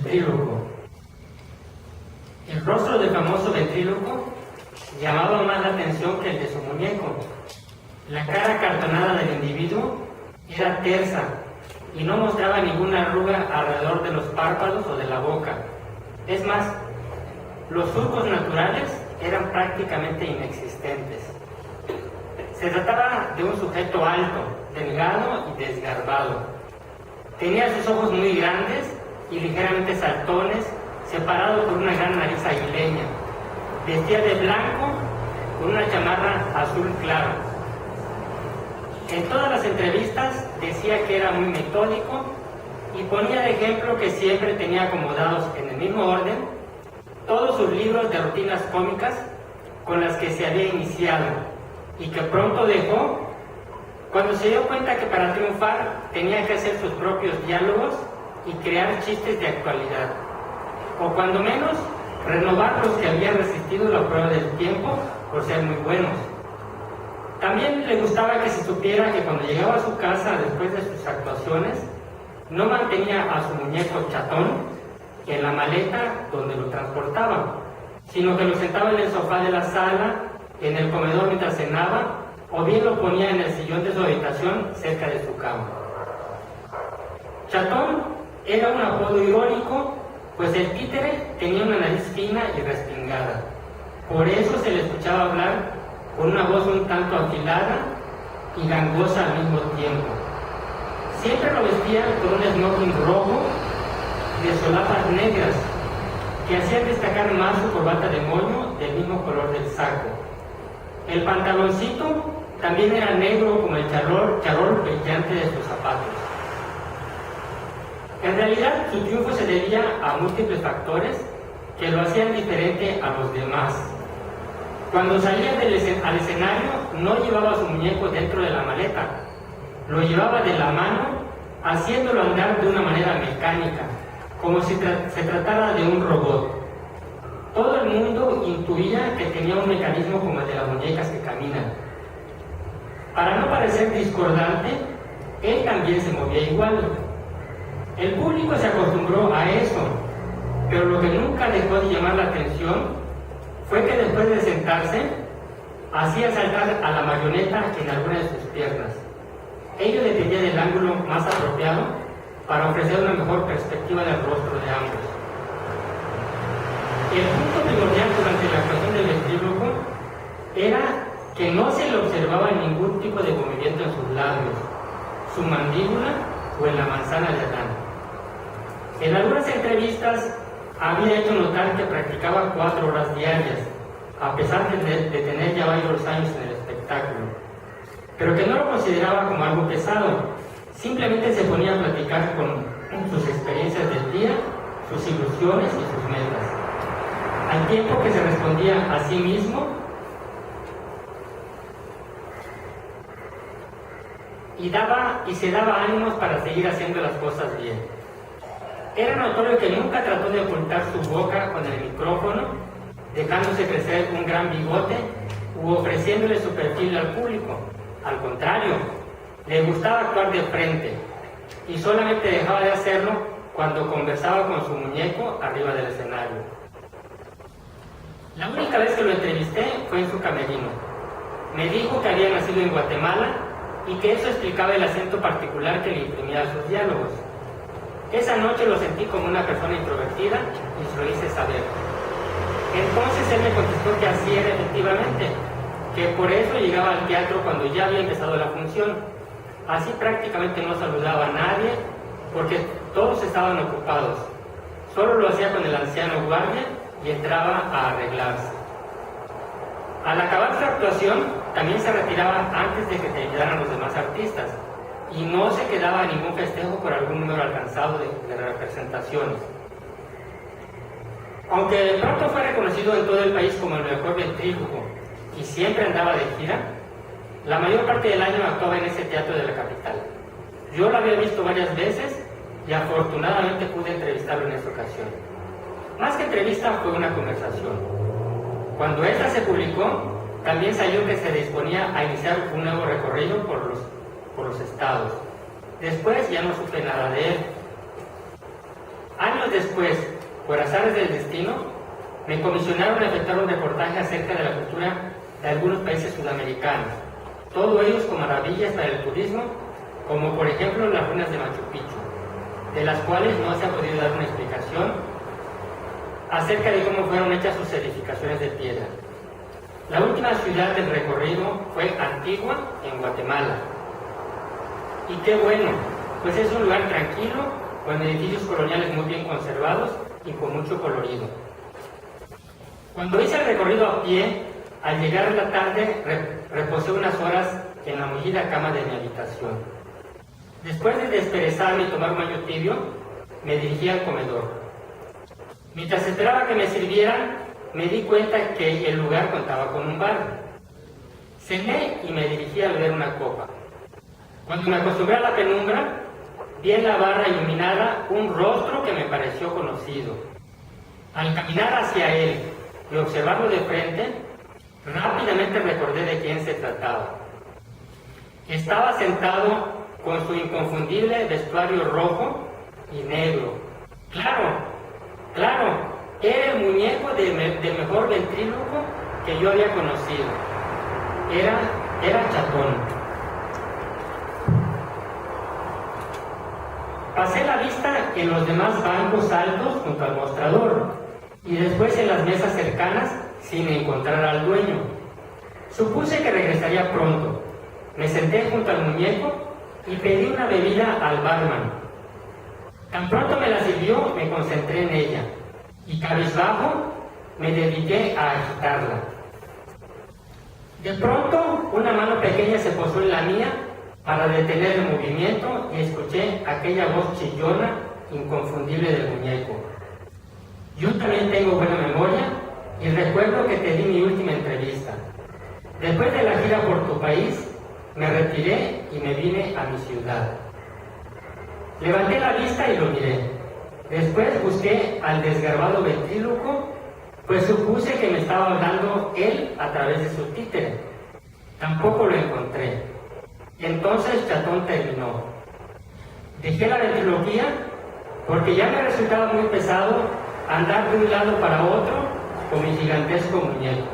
ventríloco. El rostro del famoso ventríloco llamaba más la atención que el de su muñeco. La cara acartonada del individuo era tersa y no mostraba ninguna arruga alrededor de los párpados o de la boca. Es más, los surcos naturales eran prácticamente inexistentes. Se trataba de un sujeto alto, delgado y desgarbado. Tenía sus ojos muy grandes y ligeramente saltones, separados por una gran nariz aguileña. Vestía de blanco con una chamarra azul claro. En todas las entrevistas decía que era muy metódico y ponía de ejemplo que siempre tenía acomodados en el mismo orden todos sus libros de rutinas cómicas con las que se había iniciado y que pronto dejó cuando se dio cuenta que para triunfar tenía que hacer sus propios diálogos y crear chistes de actualidad, o cuando menos renovar los que habían resistido la prueba del tiempo por ser muy buenos. También le gustaba que se supiera que cuando llegaba a su casa después de sus actuaciones, no mantenía a su muñeco chatón en la maleta donde lo transportaba, sino que lo sentaba en el sofá de la sala, en el comedor mientras cenaba, o bien lo ponía en el sillón de su habitación cerca de su cama. Chatón era un apodo irónico, pues el títere tenía una nariz fina y respingada. Por eso se le escuchaba hablar con una voz un tanto afilada y gangosa al mismo tiempo. Siempre lo vestían con un smoking rojo de solapas negras que hacían destacar más su corbata de moño del mismo color del saco. El pantaloncito también era negro como el charol brillante de sus zapatos. En realidad, su triunfo se debía a múltiples factores que lo hacían diferente a los demás. Cuando salía al escenario, no llevaba su muñeco dentro de la maleta, lo llevaba de la mano, haciéndolo andar de una manera mecánica, como si se tratara de un robot. Todo el mundo intuía que tenía un mecanismo como el de las muñecas que caminan. Para no parecer discordante, él también se movía igual. El público se acostumbró a eso, pero lo que nunca dejó de llamar la atención fue que después de sentarse, hacía saltar a la marioneta en alguna de sus piernas. Ello dependía del ángulo más apropiado para ofrecer una mejor perspectiva del rostro de ambos. El punto primordial durante la actuación del ventríloco era que no se le observaba ningún tipo de movimiento en sus labios, su mandíbula o en la manzana de Adán. En algunas entrevistas había hecho notar que practicaba 4 horas diarias, a pesar de tener ya varios años en el espectáculo, pero que no lo consideraba como algo pesado. Simplemente se ponía a platicar con sus experiencias del día, sus ilusiones y sus metas, al tiempo que se respondía a sí mismo y se daba ánimos para seguir haciendo las cosas bien. Era notorio que nunca trató de ocultar su boca con el micrófono, dejándose crecer un gran bigote u ofreciéndole su perfil al público. Al contrario, le gustaba actuar de frente y solamente dejaba de hacerlo cuando conversaba con su muñeco arriba del escenario. La única vez que lo entrevisté fue en su camerino. Me dijo que había nacido en Guatemala y que eso explicaba el acento particular que le imprimía a sus diálogos. Esa noche lo sentí como una persona introvertida y se lo hice saber. Entonces él me contestó que así era efectivamente, que por eso llegaba al teatro cuando ya había empezado la función. Así prácticamente no saludaba a nadie porque todos estaban ocupados. Solo lo hacía con el anciano guardia y entraba a arreglarse. Al acabar su actuación, también se retiraba antes de que terminaran los demás artistas y no se quedaba a ningún festejo por algún número alcanzado de representaciones. Aunque pronto fue reconocido en todo el país como el mejor ventríloco y siempre andaba de gira, la mayor parte del año actuaba en ese teatro de la capital. Yo lo había visto varias veces y afortunadamente pude entrevistarlo en esa ocasión. Más que entrevista, fue una conversación. Cuando esta se publicó, también salió que se disponía a iniciar un nuevo recorrido por los estados. Después ya no supe nada de él. Años después, por azares del destino, me comisionaron a efectuar un reportaje acerca de la cultura de algunos países sudamericanos, todos ellos con maravillas para el turismo, como por ejemplo las ruinas de Machu Picchu, de las cuales no se ha podido dar una explicación acerca de cómo fueron hechas sus edificaciones de piedra. La última ciudad del recorrido fue Antigua, en Guatemala. Y qué bueno, pues es un lugar tranquilo, con edificios coloniales muy bien conservados y con mucho colorido. Cuando hice el recorrido a pie, al llegar a la tarde reposé unas horas en la mullida cama de mi habitación. Después de desperezarme y tomar un baño tibio, me dirigí al comedor. Mientras esperaba que me sirvieran, me di cuenta que el lugar contaba con un bar. Cené y me dirigí a beber una copa. Cuando me acostumbré a la penumbra, vi en la barra iluminada un rostro que me pareció conocido. Al caminar hacia él y observarlo de frente, rápidamente recordé de quién se trataba. Estaba sentado con su inconfundible vestuario rojo y negro. Claro, era el muñeco del mejor ventríloco que yo había conocido. Era Chatón. Pasé la vista en los demás bancos altos junto al mostrador y después en las mesas cercanas sin encontrar al dueño. Supuse que regresaría pronto. Me senté junto al muñeco y pedí una bebida al barman. Tan pronto me la sirvió, me concentré en ella y cabizbajo me dediqué a agitarla. De pronto, una mano pequeña se posó en la mía para detener el movimiento y escuché aquella voz chillona, inconfundible del muñeco. Yo también tengo buena memoria y recuerdo que te di mi última entrevista. Después de la gira por tu país, me retiré y me vine a mi ciudad. Levanté la vista y lo miré. Después busqué al desgarbado ventríloco, pues supuse que me estaba hablando él a través de su títere. Tampoco lo encontré. Entonces Chatón terminó. Dejé la ventriloquía porque ya me resultaba muy pesado andar de un lado para otro con mi gigantesco muñeco.